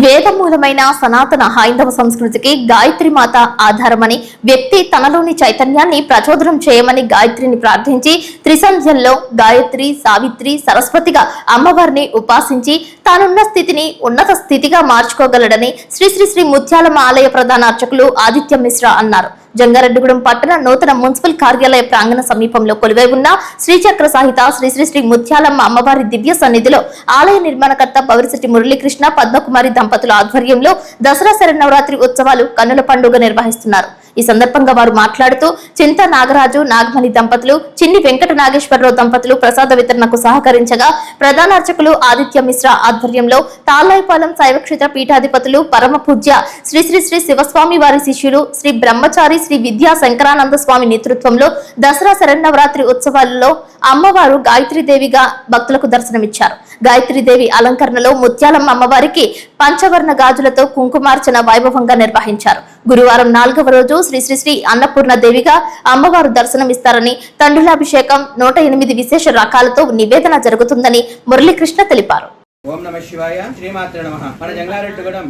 వేదమూలమైన సనాతన హైందవ సంస్కృతికి గాయత్రి మాత ఆధారమని, వ్యక్తి తనలోని చైతన్యాన్ని ప్రచోదనం చేయమని గాయత్రిని ప్రార్థించి త్రిసంధ్యల్లో గాయత్రి, సావిత్రి, సరస్వతిగా అమ్మవారిని ఉపాసించి తానున్న స్థితిని ఉన్నత స్థితిగా మార్చుకోగలడని శ్రీ శ్రీ శ్రీ ముత్యాలమ్మ ఆలయ ప్రధాన అర్చకులు ఆదిత్య మిశ్రా అన్నారు. జంగారెడ్డిగూడెం పట్టణ నూతన మున్సిపల్ కార్యాలయ ప్రాంగణ సమీపంలో కొలువై ఉన్న శ్రీచక్ర సహిత శ్రీ శ్రీ శ్రీ ముత్యాలమ్మ అమ్మవారి దివ్య సన్నిధిలో ఆలయ నిర్మాణకర్త పవరిశెట్టి మురళీకృష్ణ, పద్మకుమారి దంపతుల ఆధ్వర్యంలో దసరా శరన్నవరాత్రి ఉత్సవాలు కన్నుల పండుగ నిర్వహిస్తున్నారు. ఈ సందర్భంగా వారు మాట్లాడుతూ చింత నాగరాజు, నాగమణి దంపతులు, చిన్ని వెంకట నాగేశ్వరరావు దంపతులు ప్రసాద వితరణకు సహకరించగా ప్రధాన అర్చకులు ఆదిత్య మిశ్రా ఆధ్వర్యంలో తాళ్ళాయిపాలెం శైవక్షేత్ర పీఠాధిపతులు పరమ పూజ్య శ్రీ శ్రీ శ్రీ శివస్వామి వారి శిష్యులు శ్రీ బ్రహ్మచారి శ్రీ విద్యా శంకరానంద స్వామి నేతృత్వంలో దసరా శరన్నవరాత్రి ఉత్సవాలలో అమ్మవారు గాయత్రీదేవిగా భక్తులకు దర్శనమిచ్చారు. గాయత్రీదేవి అలంకరణలో ముత్యాలమ్మ అమ్మవారికి పంచవర్ణ గాజులతో కుంకుమార్చన వైభవంగా నిర్వహించారు. గురువారం 4వ రోజు శ్రీ శ్రీ శ్రీ అన్నపూర్ణ దేవిగా అమ్మవారు దర్శనమిస్తారని, తండ్రులాభిషేకం, 108 విశేష రకాలతో నివేదన జరుగుతుందని మురళీకృష్ణ తెలిపారు. ఓం నమ శివాయ, శ్రీమాత్రే నమః. మన జంగారెడ్డిగూడెం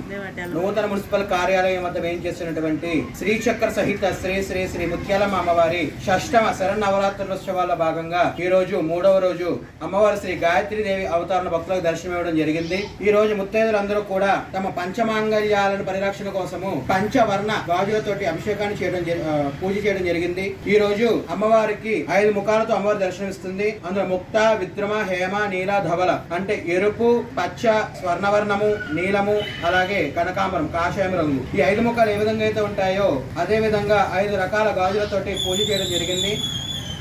నూతన మున్సిపల్ కార్యాలయం వద్ద వేయించేసినటువంటి శ్రీచక్ర సహిత శ్రీ శ్రీ శ్రీ ముత్యాలమ్మ అమ్మవారి షష్టమ శరన్నవరాత్రోత్సవాల భాగంగా ఈ రోజు 3వ రోజు అమ్మవారి శ్రీ గాయత్రీదేవి అవతారణ భక్తులకు దర్శనమివ్వడం జరిగింది. ఈ రోజు ముత్తైదులందరూ కూడా తమ పంచమాంగళ్యాలను పరిరక్షణ కోసము పంచవర్ణ గాజులతోటి అభిషేకాన్ని పూజ చేయడం జరిగింది. ఈ రోజు అమ్మవారికి 5 ముఖాలతో అమ్మవారి దర్శనమిస్తుంది. అందులో ముక్త, విద్రమ, హేమ, నీల, ధవల అంటే ఎరుపు, పచ్చ, స్వర్ణవర్ణము, నీలము, అలాగే కనకాంబరం, కాషాయం రంగు. ఈ 5 ముఖాలు ఏ విధంగా అయితే ఉంటాయో అదే విధంగా 5 రకాల గాజులతోటి పూజ చేయడం జరిగింది.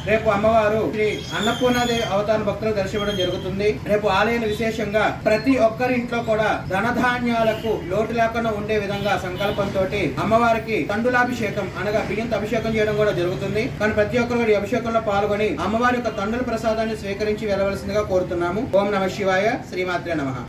రేపు అమ్మవారు శ్రీ అన్నపూర్ణాదేవి అవతార భక్తులకు దర్శించడం జరుగుతుంది. రేపు ఆలయం విశేషంగా ప్రతి ఒక్కరి ఇంట్లో కూడా ధనధాన్యాలకు లోటు లేకుండా ఉండే విధంగా సంకల్పంతో అమ్మవారికి తండులాభిషేకం అనగా బియ్యంతో అభిషేకం చేయడం కూడా జరుగుతుంది. కానీ ప్రతి ఒక్కరు ఈ అభిషేకంలో పాల్గొని అమ్మవారి యొక్క తండ్రుల ప్రసాదాన్ని స్వీకరించి వెళ్ళవలసిందిగా కోరుతున్నాము. ఓం నమ శివాయ, శ్రీమాత్రే నమః.